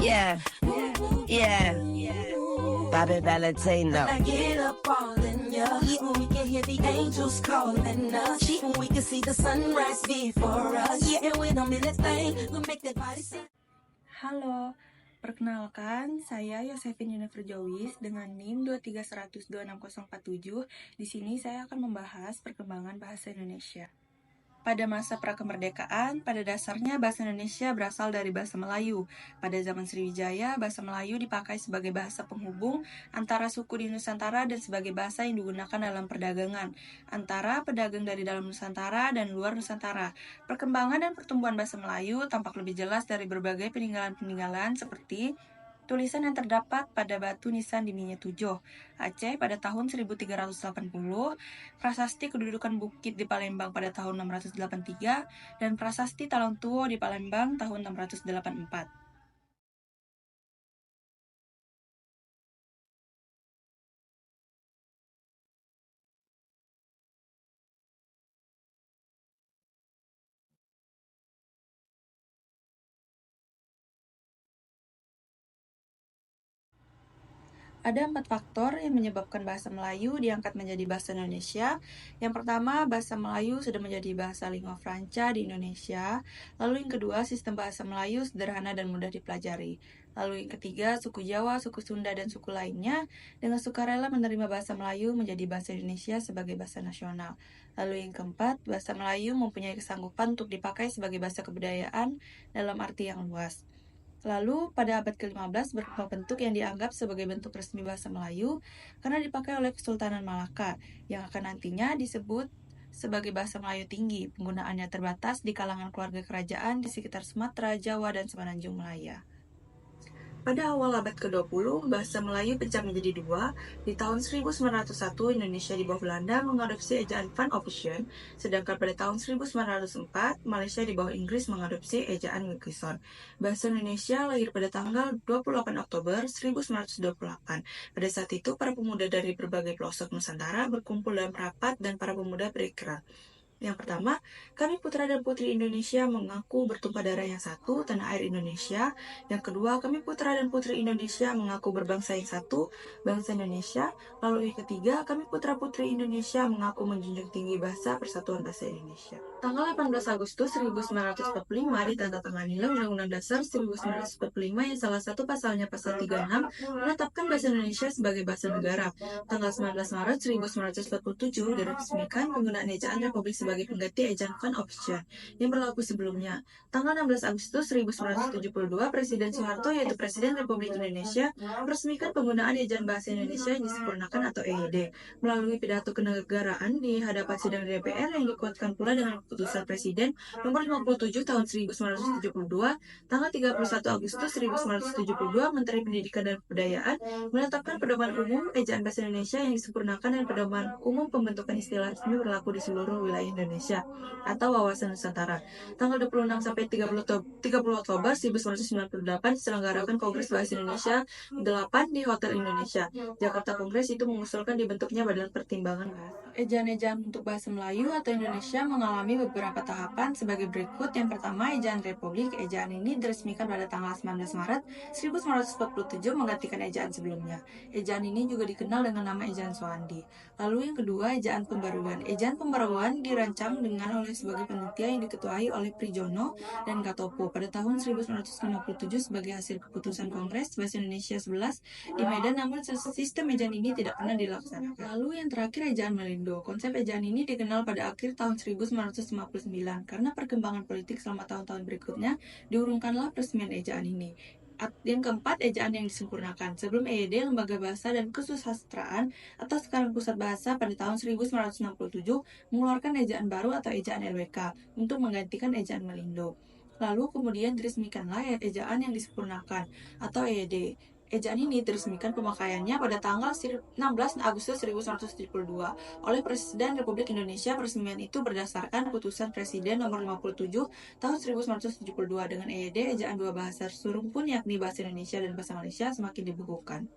Yeah, yeah. Bobby Valentino. I get up all in ya. When we can hear the angels calling us. When we can see the sunrise before us. And when I'm in that thing, we'll make that body sing. Halo, perkenalkan saya Yosefin Yunifer Jowis dengan NIM 231002647. Di sini saya akan membahas perkembangan bahasa Indonesia. Pada masa prakemerdekaan, pada dasarnya bahasa Indonesia berasal dari bahasa Melayu. Pada zaman Sriwijaya, bahasa Melayu dipakai sebagai bahasa penghubung antara suku di Nusantara dan sebagai bahasa yang digunakan dalam perdagangan antara pedagang dari dalam Nusantara dan luar Nusantara. Perkembangan dan pertumbuhan bahasa Melayu tampak lebih jelas dari berbagai peninggalan-peninggalan seperti tulisan yang terdapat pada batu nisan di Minyak-Tujoh, Aceh pada tahun 1380, prasasti kedudukan bukit di Palembang pada tahun 683, dan prasasti Talang Tuo di Palembang tahun 684. Ada 4 faktor yang menyebabkan bahasa Melayu diangkat menjadi bahasa Indonesia. Yang pertama, bahasa Melayu sudah menjadi bahasa lingua franca di Indonesia. Lalu yang kedua, sistem bahasa Melayu sederhana dan mudah dipelajari. Lalu yang ketiga, suku Jawa, suku Sunda, dan suku lainnya dengan sukarela menerima bahasa Melayu menjadi bahasa Indonesia sebagai bahasa nasional. Lalu yang keempat, bahasa Melayu mempunyai kesanggupan untuk dipakai sebagai bahasa kebudayaan dalam arti yang luas. Lalu, pada abad ke-15 berkembang bentuk yang dianggap sebagai bentuk resmi bahasa Melayu karena dipakai oleh Kesultanan Malaka, yang akan nantinya disebut sebagai bahasa Melayu tinggi. Penggunaannya terbatas di kalangan keluarga kerajaan di sekitar Sumatera, Jawa, dan Semenanjung Malaya. Pada awal abad ke-20, bahasa Melayu pecah menjadi dua. Di tahun 1901, Indonesia di bawah Belanda mengadopsi ejaan Van Opsjen, sedangkan pada tahun 1904, Malaysia di bawah Inggris mengadopsi ejaan Ngekison. Bahasa Indonesia lahir pada tanggal 28 Oktober 1928. Pada saat itu, para pemuda dari berbagai pelosok Nusantara berkumpul dalam rapat dan para pemuda berikrar. Yang pertama, kami putra dan putri Indonesia mengaku bertumpah darah yang satu, tanah air Indonesia. Yang kedua, kami putra dan putri Indonesia mengaku berbangsa yang satu, bangsa Indonesia. Lalu yang ketiga, kami putra putri Indonesia mengaku menjunjung tinggi bahasa persatuan bahasa Indonesia. Tanggal 18 Agustus 1945 ditandatangani Undang-Undang Dasar 1945 yang salah satu pasalnya pasal 36 menetapkan bahasa Indonesia sebagai bahasa negara. Tanggal 19 Maret 1947 diresmikan penggunaan ejaan Republik sebagai pengganti ejaan Van Opsjen yang berlaku sebelumnya. Tanggal 16 Agustus 1972, Presiden Soeharto yaitu Presiden Republik Indonesia meresmikan penggunaan ejaan bahasa Indonesia yang disempurnakan atau EYD melalui pidato kenegaraan di hadapan sidang DPR yang dikuatkan pula dengan keputusan Presiden nomor 57 tahun 1972. Tanggal 31 Agustus 1972, Menteri Pendidikan dan Kebudayaan menetapkan pedoman umum ejaan bahasa Indonesia yang disempurnakan dan pedoman umum pembentukan istilah resmi berlaku di seluruh wilayah Indonesia atau wawasan Nusantara. Tanggal 26 sampai 30 Oktober 1998 diselenggarakan Kongres Bahasa Indonesia 8 di Hotel Indonesia, Jakarta. Kongres itu mengusulkan dibentuknya Badan Pertimbangan Bahasa. Ejaan-ejaan untuk bahasa Melayu atau Indonesia mengalami beberapa tahapan sebagai berikut. Yang pertama, ejaan Republik. Ejaan ini diresmikan pada tanggal 19 Maret 1947 menggantikan ejaan sebelumnya. Ejaan ini juga dikenal dengan nama ejaan Soandi. Lalu yang kedua, ejaan pembaruan. Ejaan pembaruan dirancang dengan oleh sebagai panitia yang diketuai oleh Prijono dan Katopo pada tahun 1957 sebagai hasil keputusan Kongres Bahasa Indonesia 11 di Medan, namun sistem ejaan ini tidak pernah dilaksanakan. Lalu yang terakhir, ejaan Melindo. Konsep ejaan ini dikenal pada akhir tahun 1959 karena perkembangan politik selama tahun-tahun berikutnya diurungkanlah peresmian ejaan ini. Yang keempat, ejaan yang disempurnakan. Sebelum EYD, Lembaga Bahasa dan Kesusastraan atau sekarang Pusat Bahasa pada tahun 1967 mengeluarkan ejaan baru atau ejaan LWK untuk menggantikan ejaan Melindo. Lalu kemudian diresmikanlah ejaan yang disempurnakan atau EYD. Ejaan ini diresmikan pemakaiannya pada tanggal 16 Agustus 1972 oleh Presiden Republik Indonesia. Peresmian itu berdasarkan putusan Presiden nomor 57 tahun 1972. Dengan EYD, ejaan dua bahasa serumpun yakni bahasa Indonesia dan bahasa Malaysia semakin dibukukan.